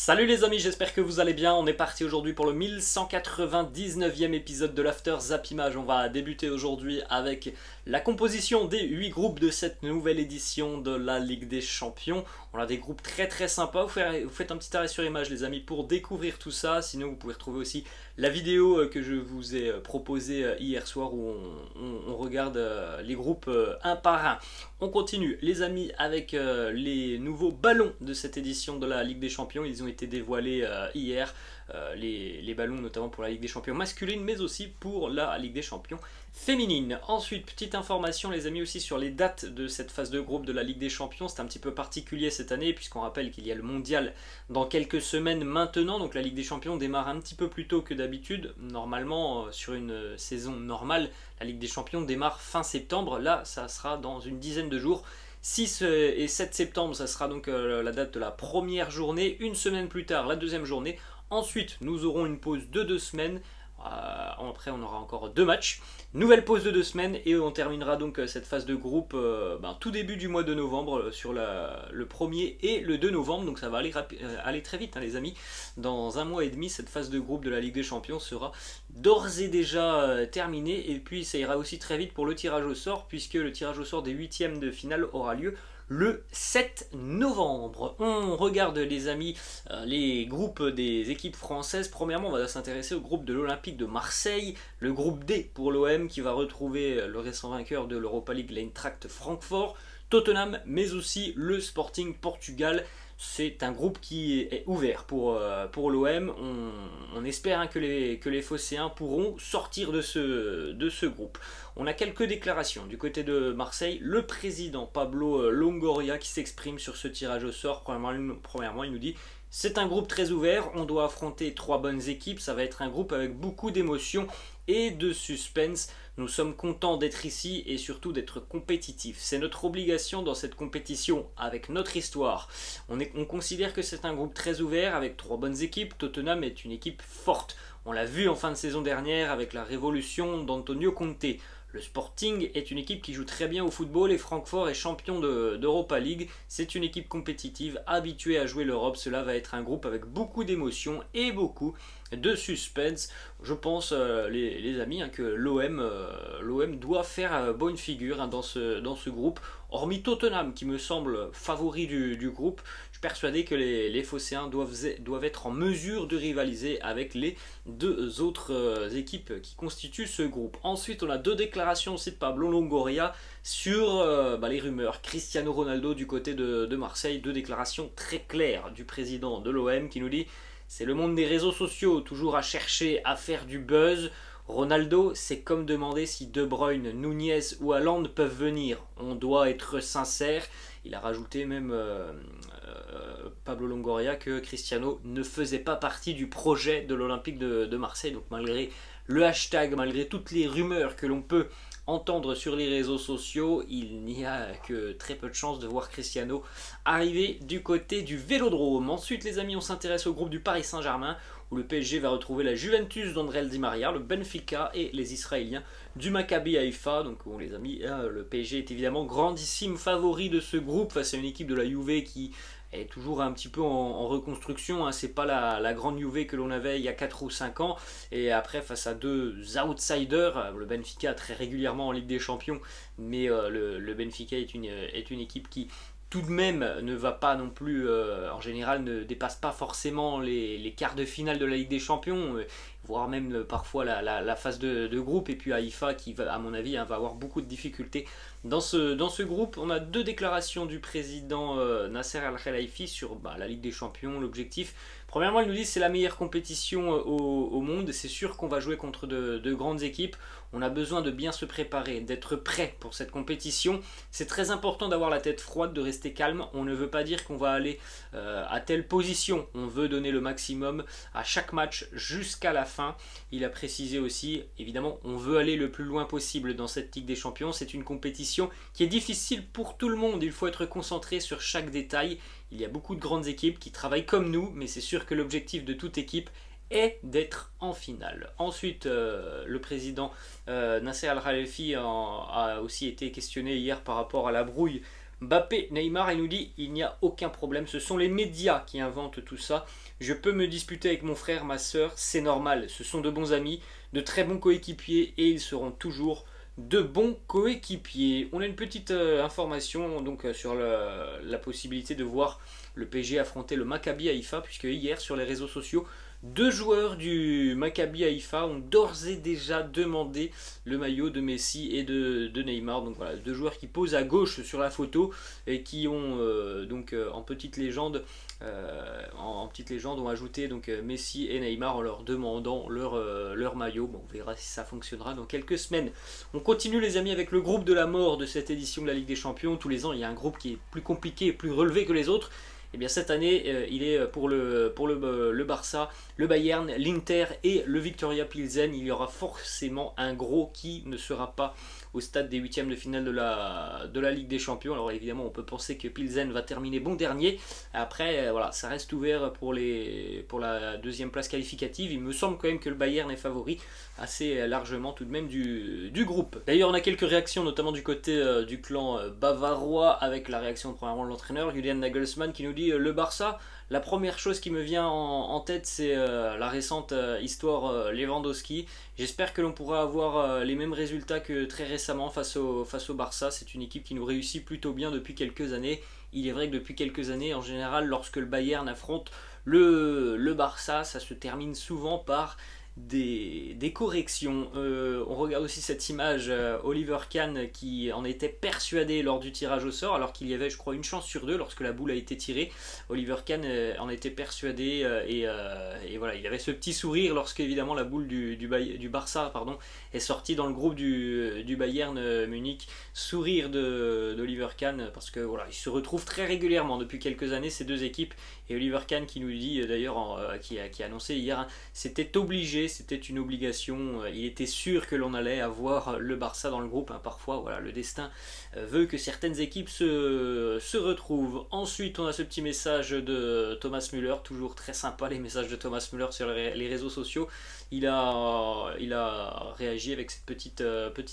Salut les amis, j'espère que vous allez bien. On est parti aujourd'hui pour le 1199e épisode de l'After Zap Image. On va débuter aujourd'hui avec la composition des 8 groupes de cette nouvelle édition de la Ligue des Champions. On a des groupes très sympas. Vous faites un petit arrêt sur image les amis pour découvrir tout ça. Sinon vous pouvez retrouver aussi la vidéo que je vous ai proposée hier soir où on regarde les groupes un par un. On continue les amis avec les nouveaux ballons de cette édition de la Ligue des Champions. Ils ont été dévoilés hier, les ballons notamment pour la Ligue des Champions masculine mais aussi pour la Ligue des Champions féminine. Ensuite, petite information les amis aussi sur les dates de cette phase de groupe de la Ligue des Champions. C'est un petit peu particulier cette année puisqu'on rappelle qu'il y a le mondial dans quelques semaines maintenant. Donc la Ligue des Champions démarre un petit peu plus tôt que d'habitude. Normalement sur une saison normale, la Ligue des Champions démarre fin septembre. Là ça sera dans une dizaine de jours. 6 et 7 septembre, ça sera donc la date de la première journée. Une semaine plus tard, la deuxième journée. Ensuite, nous aurons une pause de 2 semaines. Après, on aura encore 2 matchs. Nouvelle pause de 2 semaines et on terminera donc cette phase de groupe tout début du mois de novembre sur le 1er et le 2 novembre. Donc ça va aller très vite, hein, les amis. Dans un mois et demi, cette phase de groupe de la Ligue des Champions sera d'ores et déjà terminée. Et puis ça ira aussi très vite pour le tirage au sort puisque le tirage au sort des huitièmes de finale aura lieu le 7 novembre. On regarde les amis les groupes des équipes françaises. Premièrement, on va s'intéresser au groupe de l'Olympique de Marseille, le groupe D pour l'OM qui va retrouver le récent vainqueur de l'Europa League, l'Eintracht Francfort, Tottenham, mais aussi le Sporting Portugal. C'est un groupe qui est ouvert pour l'OM. On espère que les Phocéens pourront sortir de ce groupe. On a quelques déclarations du côté de Marseille. Le président Pablo Longoria qui s'exprime sur ce tirage au sort. Premièrement, il nous dit: c'est un groupe très ouvert, on doit affronter 3 bonnes équipes, ça va être un groupe avec beaucoup d'émotions et de suspense. Nous sommes contents d'être ici et surtout d'être compétitifs. C'est notre obligation dans cette compétition avec notre histoire. On considère que c'est un groupe très ouvert avec 3 bonnes équipes. Tottenham est une équipe forte. On l'a vu en fin de saison dernière avec la révolution d'Antonio Conte. Le Sporting est une équipe qui joue très bien au football et Francfort est champion d'Europa League. C'est une équipe compétitive, habituée à jouer l'Europe. Cela va être un groupe avec beaucoup d'émotions et beaucoup de suspense. Je pense, les amis, que l'OM doit faire bonne figure dans ce groupe. Hormis Tottenham qui me semble favori du groupe, je suis persuadé que les Phocéens doivent être en mesure de rivaliser avec les 2 autres équipes qui constituent ce groupe. Ensuite, on a 2 déclarations aussi de Pablo Longoria sur les rumeurs. Cristiano Ronaldo du côté de Marseille, 2 déclarations très claires du président de l'OM qui nous dit: c'est le monde des réseaux sociaux, toujours à chercher à faire du buzz. Ronaldo, c'est comme demander si De Bruyne, Nunez ou Haaland peuvent venir. On doit être sincère. Il a rajouté même Pablo Longoria que Cristiano ne faisait pas partie du projet de l'Olympique de Marseille. Donc malgré le hashtag, malgré toutes les rumeurs que l'on peut entendre sur les réseaux sociaux, il n'y a que très peu de chances de voir Cristiano arriver du côté du Vélodrome. Ensuite les amis, on s'intéresse au groupe du Paris Saint-Germain où le PSG va retrouver la Juventus d'André Di Maria, le Benfica et les Israéliens du Maccabi Haïfa. Donc bon, les amis, le PSG est évidemment grandissime favori de ce groupe face à une équipe de la Juve qui est toujours un petit peu en reconstruction, hein. C'est pas la grande Juve que l'on avait il y a 4 ou 5 ans. Et après, face à 2 outsiders, le Benfica très régulièrement en Ligue des Champions, mais le Benfica est une équipe qui tout de même ne va pas non plus, en général ne dépasse pas forcément les quarts de finale de la Ligue des Champions, voire même parfois la phase de groupe. Et puis Haïfa qui va, à mon avis, va avoir beaucoup de difficultés dans ce groupe. On a 2 déclarations du président Nasser Al-Khelaifi sur la Ligue des Champions, l'objectif. Premièrement, il nous dit que c'est la meilleure compétition au monde. C'est sûr qu'on va jouer contre de grandes équipes. On a besoin de bien se préparer, d'être prêt pour cette compétition. C'est très important d'avoir la tête froide, de rester calme. On ne veut pas dire qu'on va aller à telle position. On veut donner le maximum à chaque match jusqu'à la fin. Il a précisé aussi, évidemment, on veut aller le plus loin possible dans cette Ligue des Champions. C'est une compétition qui est difficile pour tout le monde. Il faut être concentré sur chaque détail. Il y a beaucoup de grandes équipes qui travaillent comme nous, mais c'est sûr que l'objectif de toute équipe est d'être en finale. Ensuite, le président Nasser Al-Khelaifi a aussi été questionné hier par rapport à la brouille Mbappé, Neymar, il nous dit il n'y a aucun problème, ce sont les médias qui inventent tout ça. Je peux me disputer avec mon frère, ma soeur, c'est normal, ce sont de bons amis, de très bons coéquipiers et ils seront toujours de bons coéquipiers. On a une petite information donc sur la possibilité de voir le PSG affronter le Maccabi Haïfa, puisque hier sur les réseaux sociaux, deux joueurs du Maccabi Haïfa ont d'ores et déjà demandé le maillot de Messi et de Neymar. Donc voilà, deux joueurs qui posent à gauche sur la photo et qui ont en petite légende ont ajouté donc Messi et Neymar en leur demandant leur maillot. Bon, on verra si ça fonctionnera dans quelques semaines. On continue les amis avec le groupe de la mort de cette édition de la Ligue des Champions. Tous les ans, il y a un groupe qui est plus compliqué et plus relevé que les autres. Et bien cette année, il est pour le Barça, le Bayern, l'Inter et le Viktoria Pilsen. Il y aura forcément un gros qui ne sera pas au stade des huitièmes de finale de la Ligue des Champions. Alors évidemment, on peut penser que Pilsen va terminer bon dernier. Après, voilà, ça reste ouvert pour la deuxième place qualificative. Il me semble quand même que le Bayern est favori assez largement tout de même du groupe. D'ailleurs, on a quelques réactions, notamment du côté du clan bavarois, avec la réaction premièrement de l'entraîneur, Julian Nagelsmann, qui nous dit le Barça, la première chose qui me vient en tête, c'est la récente histoire Lewandowski. J'espère que l'on pourra avoir les mêmes résultats que très récemment face au Barça. C'est une équipe qui nous réussit plutôt bien depuis quelques années. Il est vrai que depuis quelques années, en général, lorsque le Bayern affronte le Barça, ça se termine souvent par des corrections. On regarde aussi cette image, Oliver Kahn qui en était persuadé lors du tirage au sort, alors qu'il y avait, je crois, une chance sur deux lorsque la boule a été tirée. Oliver Kahn en était persuadé et voilà, il avait ce petit sourire lorsque évidemment la boule du Barça est sortie dans le groupe du Bayern Munich. Sourire d'Oliver Kahn parce que voilà, il se retrouve très régulièrement depuis quelques années ces deux équipes. Et Oliver Kahn qui nous dit d'ailleurs, qui a annoncé hier, c'était obligé, c'était une obligation, il était sûr que l'on allait avoir le Barça dans le groupe. Parfois, voilà, le destin veut que certaines équipes se retrouvent. Ensuite, on a ce petit message de Thomas Müller, toujours très sympa les messages de Thomas Müller sur les réseaux sociaux. Il a réagi avec cette petite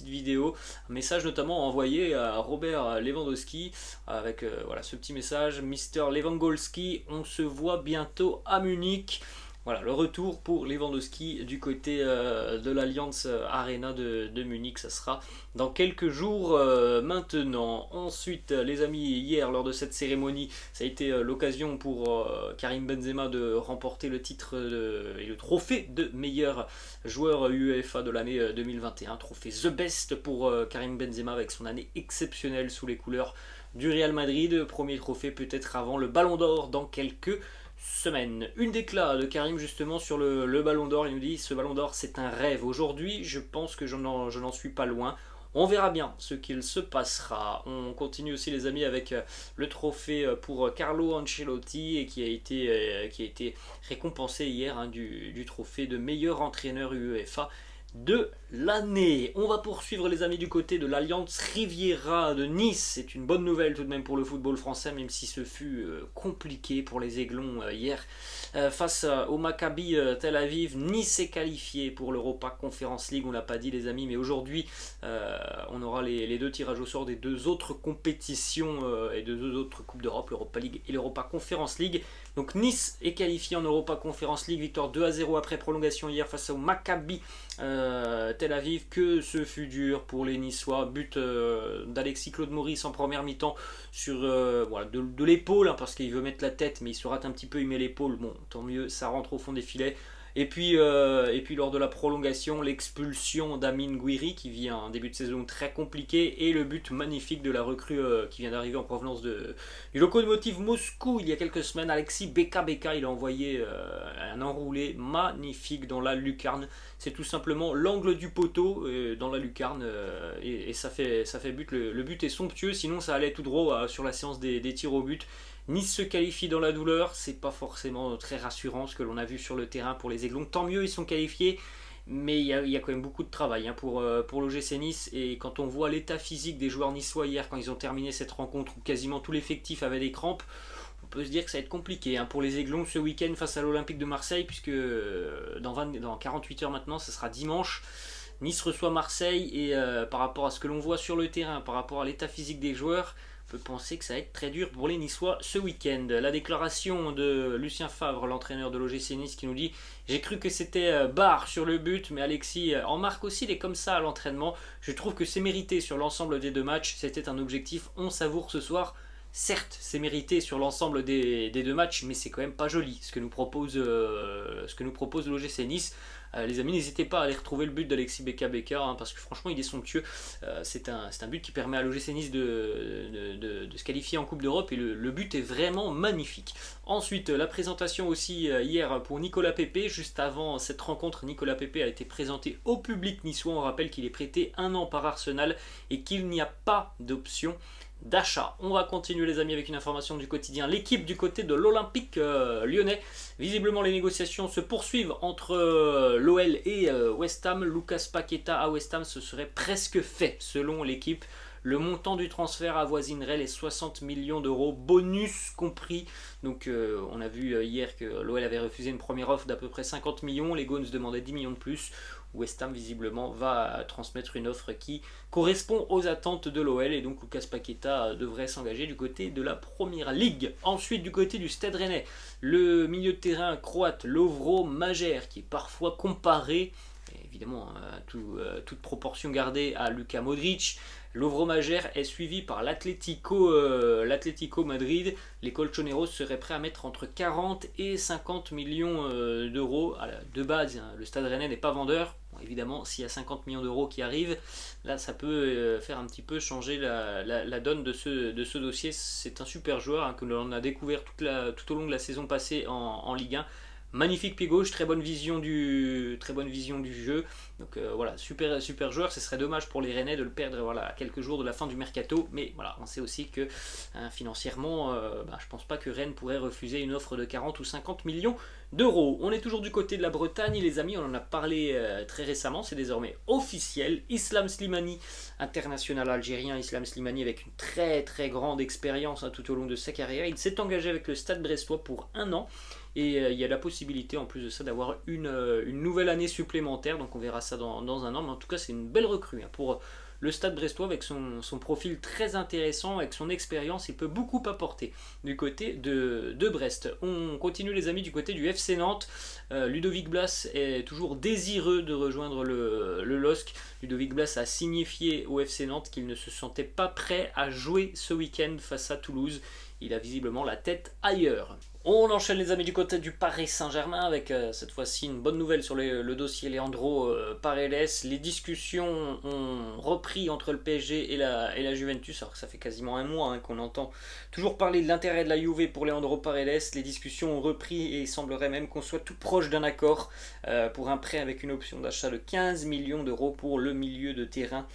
vidéo, un message notamment envoyé à Robert Lewandowski avec voilà, ce petit message: Mister Lewandowski, on se voit bientôt à Munich. Voilà, le retour pour Lewandowski du côté de l'Allianz Arena de Munich, ça sera dans quelques jours maintenant. Ensuite, les amis, hier lors de cette cérémonie, ça a été l'occasion pour Karim Benzema de remporter le titre et le trophée de meilleur joueur UEFA de l'année 2021. Trophée The Best pour Karim Benzema avec son année exceptionnelle sous les couleurs du Real Madrid. Premier trophée peut-être avant le Ballon d'Or dans quelques semaine. Une déclat de Karim justement sur le Ballon d'Or. Il nous dit: ce Ballon d'Or c'est un rêve. Aujourd'hui je pense que je n'en suis pas loin. On verra bien ce qu'il se passera. On continue aussi les amis avec le trophée pour Carlo Ancelotti et qui a été récompensé hier du trophée de meilleur entraîneur UEFA de l'année. On va poursuivre les amis du côté de l'Alliance Riviera de Nice. C'est une bonne nouvelle tout de même pour le football français, même si ce fut compliqué pour les Aiglons hier. Face au Maccabi Tel Aviv, Nice est qualifié pour l'Europa Conference League. On l'a pas dit les amis, mais aujourd'hui on aura les deux tirages au sort des deux autres compétitions et de deux autres Coupes d'Europe, l'Europa League et l'Europa Conference League. Donc Nice est qualifié en Europa Conference League, victoire 2-0 après prolongation hier face au Maccabi Tel Aviv. Que ce fut dur pour les Niçois, but d'Alexis Claude Maurice en première mi-temps sur voilà, de l'épaule, parce qu'il veut mettre la tête mais il se rate un petit peu, il met l'épaule, bon tant mieux, ça rentre au fond des filets. Et puis lors de la prolongation, l'expulsion d'Amin Gouiri qui vit un début de saison très compliqué et le but magnifique de la recrue qui vient d'arriver en provenance du Lokomotiv Moscou il y a quelques semaines, Alexis Beka. Il a envoyé un enroulé magnifique dans la lucarne. C'est tout simplement l'angle du poteau dans la lucarne et ça fait but. Le but est somptueux, sinon ça allait tout droit sur la séance des tirs au but. Nice se qualifie dans la douleur, c'est pas forcément très rassurant ce que l'on a vu sur le terrain pour les Aiglons. Tant mieux, ils sont qualifiés, mais il y a quand même beaucoup de travail pour l'OGC Nice. Et quand on voit l'état physique des joueurs niçois hier, quand ils ont terminé cette rencontre où quasiment tout l'effectif avait des crampes, on peut se dire que ça va être compliqué pour les Aiglons ce week-end face à l'Olympique de Marseille, puisque dans 48 heures maintenant, ce sera dimanche. Nice reçoit Marseille et par rapport à ce que l'on voit sur le terrain, par rapport à l'état physique des joueurs, peut penser que ça va être très dur pour les Niçois ce week-end. La déclaration de Lucien Favre, l'entraîneur de l'OGC Nice, qui nous dit: j'ai cru que c'était barre sur le but, mais Alexis en marque aussi, il est comme ça à l'entraînement. Je trouve que c'est mérité sur l'ensemble des deux matchs, c'était un objectif, on savoure ce soir. Certes, c'est mérité sur l'ensemble des deux matchs, mais c'est quand même pas joli ce que nous propose l'OGC Nice. Les amis, n'hésitez pas à aller retrouver le but d'Alexis Beka, hein, parce que franchement il est somptueux. C'est un but qui permet à l'OGC Nice de se qualifier en Coupe d'Europe, et le but est vraiment magnifique. Ensuite, la présentation aussi hier pour Nicolas Pepe. Juste avant cette rencontre, Nicolas Pepe a été présenté au public niçois. On rappelle qu'il est prêté 1 an par Arsenal et qu'il n'y a pas d'option d'achat. On va continuer les amis avec une information du quotidien L'équipe du côté de l'Olympique lyonnais. Visiblement les négociations se poursuivent entre l'OL et West Ham. Lucas Paqueta à West Ham, ce serait presque fait selon l'équipe. Le montant du transfert avoisinerait les 60 millions d'euros, bonus compris. Donc on a vu hier que l'OL avait refusé une première offre d'à peu près 50 millions. Les Gones demandaient 10 millions de plus. West Ham visiblement va transmettre une offre qui correspond aux attentes de l'OL, et donc Lucas Paqueta devrait s'engager du côté de la Première Ligue. Ensuite, du côté du Stade Rennais, le milieu de terrain croate Lovro Majer, qui est parfois comparé, évidemment toute proportion gardée, à Luka Modric. Lovro Majer est suivi par l'Atlético Madrid. Les Colchoneros seraient prêts à mettre entre 40 et 50 millions d'euros. De base, hein, le Stade Rennais n'est pas vendeur. Bon, évidemment, s'il y a 50 millions d'euros qui arrivent, là ça peut faire un petit peu changer la donne de ce dossier. C'est un super joueur, hein, que l'on a découvert tout au long de la saison passée en Ligue 1. Magnifique pied gauche, très bonne vision du jeu. Donc voilà, super joueur. Ce serait dommage pour les Rennais de le perdre à quelques jours de la fin du mercato. Mais voilà, on sait aussi que financièrement, je pense pas que Rennes pourrait refuser une offre de 40 ou 50 millions d'euros. On est toujours du côté de la Bretagne, les amis. On en a parlé très récemment. C'est désormais officiel. Islam Slimani, international algérien. Islam Slimani avec une très grande expérience tout au long de sa carrière. Il s'est engagé avec le Stade Brestois pour 1 an. Et il y a la possibilité en plus de ça d'avoir une nouvelle année supplémentaire. Donc on verra ça dans 1 an. Mais en tout cas c'est une belle recrue pour le Stade Brestois, avec son profil très intéressant, avec son expérience. Il peut beaucoup apporter du côté de Brest. On continue les amis du côté du FC Nantes. Ludovic Blas est toujours désireux de rejoindre le LOSC. Ludovic Blas a signifié au FC Nantes qu'il ne se sentait pas prêt à jouer ce week-end face à Toulouse. Il a visiblement la tête ailleurs. On enchaîne les amis du côté du Paris Saint-Germain avec cette fois-ci une bonne nouvelle sur le dossier Leandro Paredes. Les discussions ont repris entre le PSG et la Juventus, alors que ça fait quasiment 1 mois qu'on entend toujours parler de l'intérêt de la Juve pour Leandro Paredes. Les discussions ont repris et il semblerait même qu'on soit tout proche d'un accord pour un prêt avec une option d'achat de 15 millions d'euros pour le milieu de terrain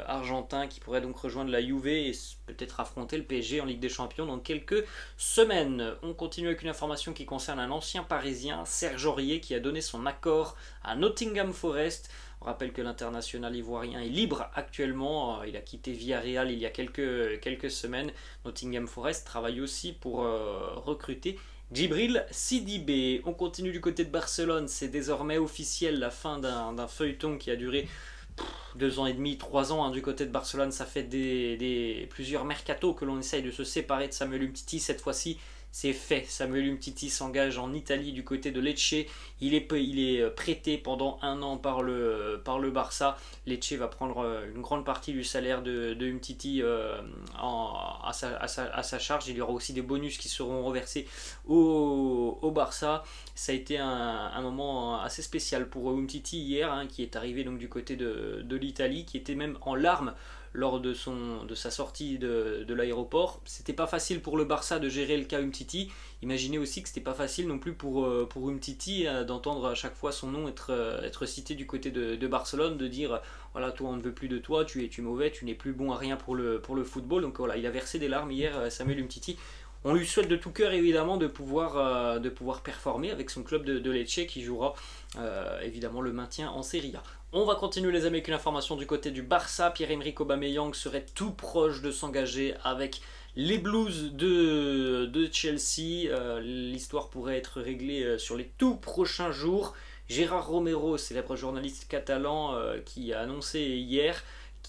argentin, qui pourrait donc rejoindre la Juve et peut-être affronter le PSG en Ligue des Champions dans quelques semaines. On continue avec une information qui concerne un ancien parisien, Serge Aurier, qui a donné son accord à Nottingham Forest. On rappelle que l'international ivoirien est libre actuellement. Il a quitté Villarreal il y a quelques semaines. Nottingham Forest travaille aussi pour recruter Djibril Sidibé. On continue du côté de Barcelone. C'est désormais officiel, la fin d'un feuilleton qui a duré 2 ans et demi, 3 ans du côté de Barcelone. Ça fait plusieurs mercatos que l'on essaye de se séparer de Samuel Umtiti. Cette fois-ci, c'est fait. Samuel Umtiti s'engage en Italie du côté de Lecce. Il est prêté pendant 1 an par le Barça. Lecce va prendre une grande partie du salaire de Umtiti à sa charge. Il y aura aussi des bonus qui seront reversés au Barça. Ça a été un moment assez spécial pour Umtiti hier, qui est arrivé donc du côté de l'Italie, qui était même en larmes lors de sa sortie de l'aéroport. C'était pas facile pour le Barça de gérer le cas Umtiti. Imaginez aussi que c'était pas facile non plus pour Umtiti d'entendre à chaque fois son nom être cité du côté de Barcelone, de dire voilà, toi on ne veut plus de toi, tu es mauvais, tu n'es plus bon à rien pour le football. Donc voilà, il a versé des larmes hier, Samuel Umtiti. On lui souhaite de tout cœur évidemment de pouvoir performer avec son club de Lecce, qui jouera évidemment le maintien en Serie A. On va continuer les amis avec une information du côté du Barça. Pierre-Emerick Aubameyang serait tout proche de s'engager avec les Blues de Chelsea. L'histoire pourrait être réglée sur les tout prochains jours. Gérard Romero, célèbre journaliste catalan, qui a annoncé hier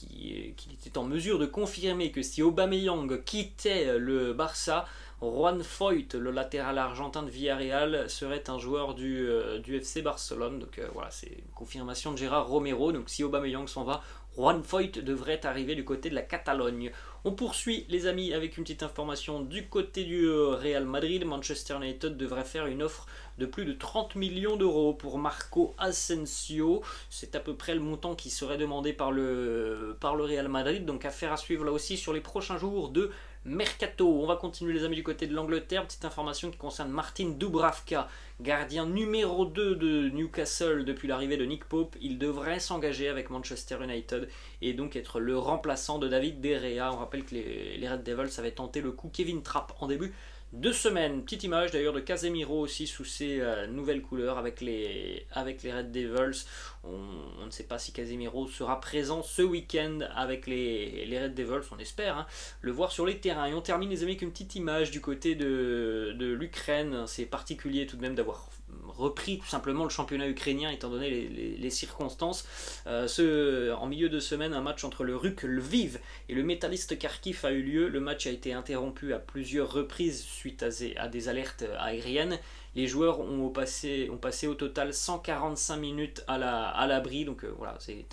qu'il était en mesure de confirmer que si Aubameyang quittait le Barça, Juan Foyth, le latéral argentin de Villarreal, serait un joueur du FC Barcelone. Donc voilà, c'est une confirmation de Gérard Romero. Donc si Aubameyang s'en va, Juan Foyth devrait arriver du côté de la Catalogne. On poursuit les amis avec une petite information du côté du Real Madrid. Manchester United devrait faire une offre de plus de 30 millions d'euros pour Marco Asensio. C'est à peu près le montant qui serait demandé par le Real Madrid. Donc affaire à suivre là aussi sur les prochains jours de Mercato. On va continuer les amis du côté de l'Angleterre. Petite information qui concerne Martin Dubravka, gardien numéro 2 de Newcastle depuis l'arrivée de Nick Pope. Il devrait s'engager avec Manchester United et donc être le remplaçant de David De Gea. On rappelle que les Red Devils avaient tenté le coup Kevin Trapp en début de semaine. Petite image d'ailleurs de Casemiro aussi sous ses nouvelles couleurs avec les Red Devils. On ne sait pas si Casemiro sera présent ce week-end avec les Red Devils, on espère le voir sur les terrains. Et on termine les amis avec une petite image du côté de l'Ukraine. C'est particulier tout de même d'avoir repris tout simplement le championnat ukrainien étant donné les circonstances. En milieu de semaine, un match entre le RUK Lviv et le Metalist Kharkiv a eu lieu. Le match a été interrompu à plusieurs reprises suite à des alertes aériennes. Les joueurs ont passé au total 145 minutes à l'abri. Donc voilà, c'est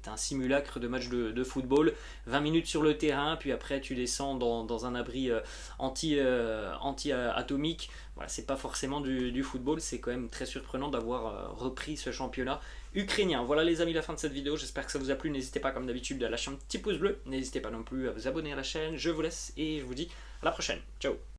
un simulacre de match de football. 20 minutes sur le terrain, puis après tu descends dans un abri anti-atomique. Voilà, c'est pas forcément du football, c'est quand même très surprenant d'avoir repris ce championnat ukrainien. Voilà les amis, la fin de cette vidéo, j'espère que ça vous a plu. N'hésitez pas comme d'habitude à lâcher un petit pouce bleu. N'hésitez pas non plus à vous abonner à la chaîne. Je vous laisse et je vous dis à la prochaine. Ciao.